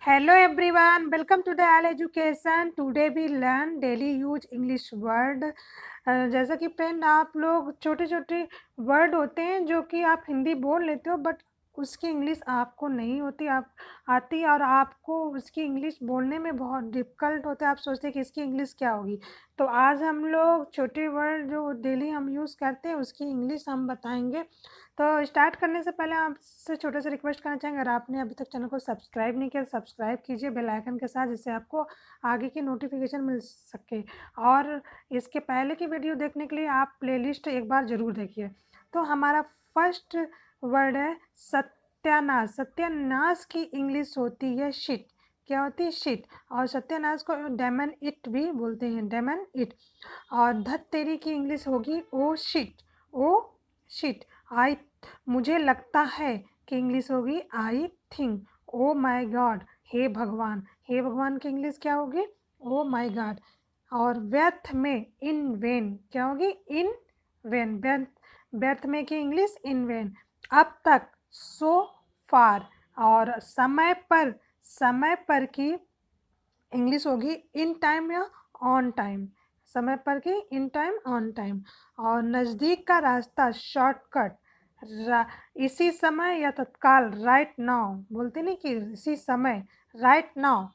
Hello everyone, welcome to the Al Education. Today we learn daily use English word. जैसा कि friend आप लोग छोटे छोटे वर्ड होते हैं जो कि आप हिंदी बोल लेते हो बट उसकी इंग्लिश आपको नहीं होती आप आती और आपको उसकी इंग्लिश बोलने में बहुत डिफ़िकल्ट होता है। आप सोचते हैं कि इसकी इंग्लिश क्या होगी। तो आज हम लोग छोटे वर्ड जो डेली हम यूज़ करते हैं उसकी इंग्लिश हम बताएंगे। तो स्टार्ट करने से पहले आपसे छोटा सा रिक्वेस्ट करना चाहेंगे, अगर आपने अभी तक चैनल को सब्सक्राइब नहीं किया सब्सक्राइब कीजिए बेल आइकन के साथ, जिससे आपको आगे की नोटिफिकेशन मिल सके। और इसके पहले की वीडियो देखने के लिए आप प्लेलिस्ट एक बार ज़रूर देखिए। तो हमारा फर्स्ट वर्ड है सत्यानाश। सत्यानाश की इंग्लिश होती है शिट। क्या होती है? शिट। और सत्यानाश को डेमन इट भी बोलते हैं, डेमन इट। और धत तेरी की इंग्लिश होगी ओ शिट। Oh shit. आई मुझे लगता है कि इंग्लिश होगी I think. O my God, हे भगवान। हे भगवान की इंग्लिश क्या होगी? ओ माई गॉड। और व्यर्थ में इन वेन क्या होगी? इन वेन। व्यर्थ में की इंग्लिश इन वेन। अब तक सो फार। और समय पर की इंग्लिश होगी इन टाइम या ऑन टाइम। समय पर की इन टाइम ऑन टाइम। और नज़दीक का रास्ता शॉर्टकट। इसी समय या तत्काल राइट नाउ बोलते नहीं कि इसी समय, राइट नाउ।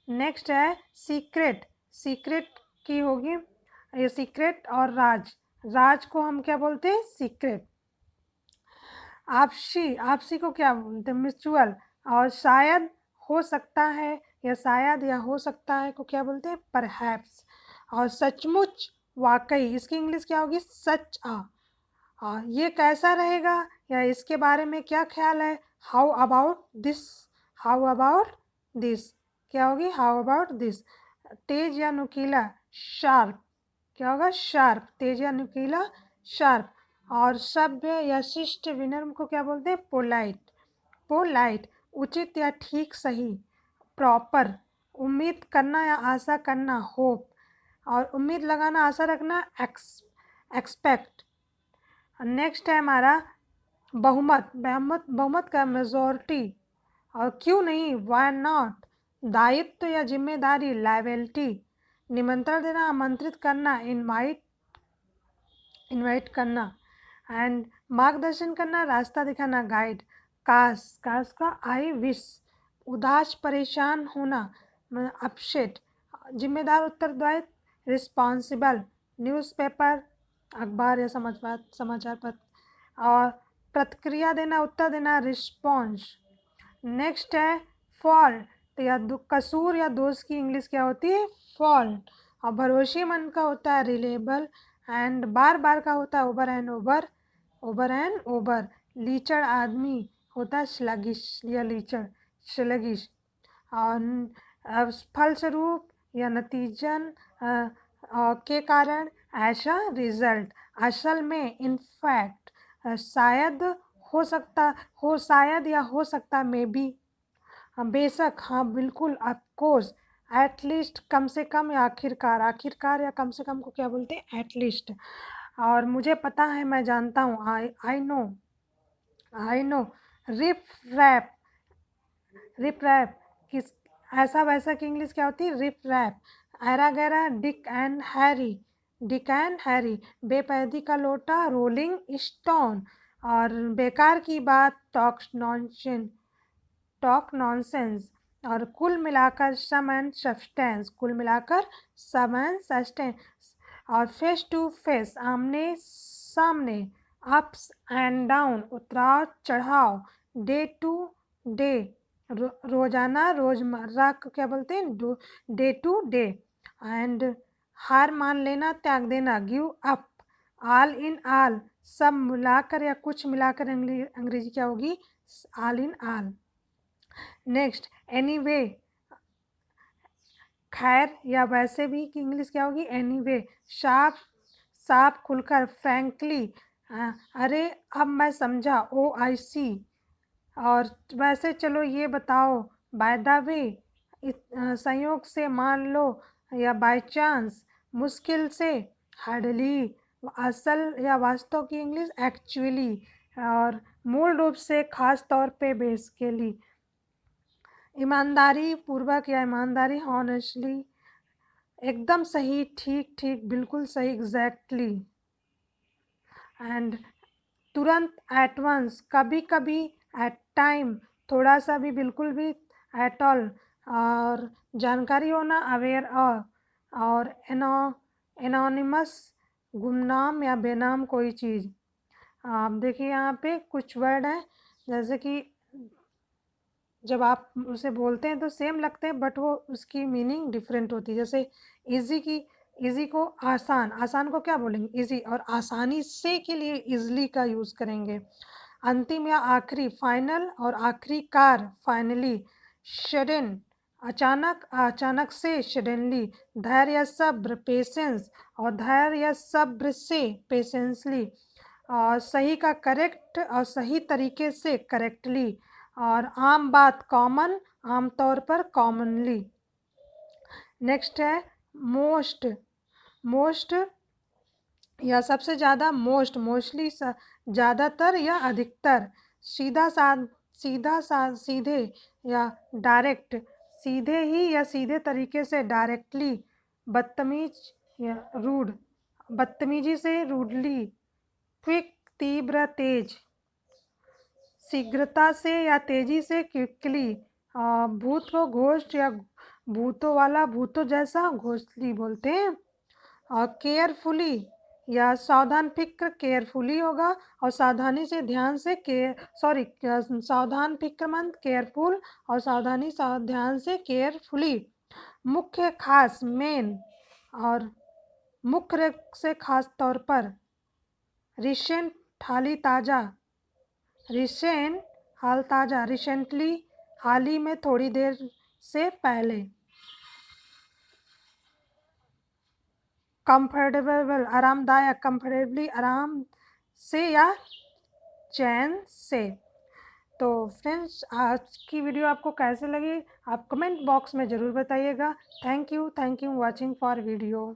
नेक्स्ट है सीक्रेट। सीक्रेट की होगी ये सीक्रेट। और राज, राज को हम क्या बोलते हैं? सीक्रेट। आपसी, आपसी को क्या बोलते हैं? म्यूचुअल। और शायद, हो सकता है या शायद या हो सकता है को क्या बोलते हैं? परहैप्स। और सचमुच, वाकई, इसकी इंग्लिश क्या होगी? सच आ। ये कैसा रहेगा या इसके बारे में क्या ख्याल है? How about this. How about this क्या होगी? How about this. तेज या नुकीला, शार्प। क्या होगा? शार्प। तेज या नुकीला, शार्प। और सभ्य या शिष्ट विनम्र को क्या बोलते हैं? पोलाइट। पोलाइट। उचित या ठीक, सही, प्रॉपर। उम्मीद करना या आशा करना, होप। और उम्मीद लगाना, आशा रखना, एक्सपेक्ट। नेक्स्ट है हमारा बहुमत। बहुमत, बहुमत का मेजॉरिटी। और क्यों नहीं, वाई नॉट। दायित्व या जिम्मेदारी, लायबिलिटी। निमंत्रण देना, आमंत्रित करना, इनवाइट, इनवाइट करना। एंड मार्गदर्शन करना, रास्ता दिखाना, गाइड। काश, काश का आई विश। उदास, परेशान होना, अपसेट। जिम्मेदार, उत्तरदायित्व, रिस्पॉन्सिबल। न्यूज़पेपर, अखबार या समाचार पत्र। और प्रतिक्रिया देना, उत्तर देना, रिस्पॉन्स। नेक्स्ट है फॉल्ट या कसूर या दोष की इंग्लिश क्या होती है? फॉल्ट। और भरोसेमंद का होता है रिलेबल। एंड बार बार का होता है over and over, over and over. लीचड़ आदमी होता है स्लगिश या लीचड़, स्लगिश। और फलस्वरूप या नतीजन के कारण, ऐसा रिजल्ट। असल में, इनफैक्ट, शायद, हो सकता, हो शायद या हो सकता, मे बी। हाँ बेशक, हाँ बिल्कुल, ऑफकोर्स। एटलीस्ट, कम से कम या आखिरकार। आखिरकार या कम से कम को क्या बोलते हैं? एटलीस्ट। और मुझे पता है, मैं जानता हूँ, I know, I know. Riff raff. Riff raff किस, ऐसा वैसा की इंग्लिश क्या होती है? Riff raff. ऐरा गैरा, Dick and Harry. Dick and Harry. बेपैदी का लोटा, रोलिंग स्टोन। और बेकार की बात, टॉक नॉनसेंस, टॉक नॉनसेंस। और कुल मिलाकर सम एंड सब्सटेंस, कुल मिलाकर सम एंड सब्सटेंस। और फेस टू फेस, आमने सामने। अप्स एंड डाउन, उतराव चढ़ाव। डे टू डे, रोजाना, रोजमर्रा को क्या बोलते हैं? Day to day. एंड हार मान लेना, त्याग देना, give up. All in all, सब मिलाकर या कुछ मिलाकर अंग्रेजी क्या होगी? All in all. Next, anyway, खैर या वैसे भी की इंग्लिश क्या होगी? एनीवे। साफ, साफ खुलकर, फ्रैंकली। अरे अब मैं समझा, ओ आई सी। और वैसे चलो ये बताओ, बाय द वे, संयोग से, मान लो, या बाय चांस, मुश्किल से, हार्डली। असल या वास्तव की इंग्लिश एक्चुअली। और मूल रूप से, खास तौर पे, बेसिकली। ईमानदारी पूर्वक या ईमानदारी हॉनेस्टली, एकदम सही, ठीक ठीक, बिल्कुल सही, एग्जैक्टली। एंड तुरंत, एट वंस, कभी कभी, एट टाइम, थोड़ा सा भी, बिल्कुल भी, एट ऑल, और जानकारी होना, अवेयर और एनोनिमस, गुमनाम या बेनाम कोई चीज़। आप देखिए यहाँ पे कुछ वर्ड हैं, जैसे कि जब आप उसे बोलते हैं तो सेम लगते हैं, बट वो उसकी मीनिंग डिफरेंट होती है। जैसे इजी की, इजी को आसान, आसान को क्या बोलेंगे, इजी, और आसानी से के लिए इजली का यूज़ करेंगे। अंतिम या आखिरी, फाइनल, और आखिरी कार, फाइनली। सडन, अचानक, अचानक से, सडनली। धैर्य या सब्र, पेशेंस, और धैर्य या सब्र से, पेशेंसली। और सही का करेक्ट, और सही तरीके से, करेक्टली। और आम बात, कॉमन, आमतौर पर, कॉमनली। नेक्स्ट है मोस्ट, मोस्ट या सबसे ज़्यादा, मोस्ट, मोस्टली, ज़्यादातर या अधिकतर। सीधा सीधे या डायरेक्ट, सीधे ही या सीधे तरीके से, डायरेक्टली। बदतमीज या रूड, बदतमीजी से, रूडली। क्विक, तीव्र, तेज। शीघ्रता से या तेजी से, क्विकली। भूत को घोस्ट या भूतों वाला, भूतों जैसा, घोस्टली बोलते हैं। और केयरफुली या सावधान फिक्र, केयरफुली होगा, और सावधानी से, ध्यान से, सावधान फिक्रमंद, केयरफुल, और सावधानी, ध्यान से, केयरफुली। मुख्य, खास, मेन, और मुख्य से, खास तौर पर। रिसेंट, हाली, ताज़ा। रिसेंट, हाल, ताज़ा। रिसेंटली, हाल ही में, थोड़ी देर से पहले। कंफर्टेबल, आरामदायक, कंफर्टेबली, आराम से या चैन से। तो फ्रेंड्स, आज की वीडियो आपको कैसे लगी, आप कमेंट बॉक्स में ज़रूर बताइएगा। Thank you watching for video.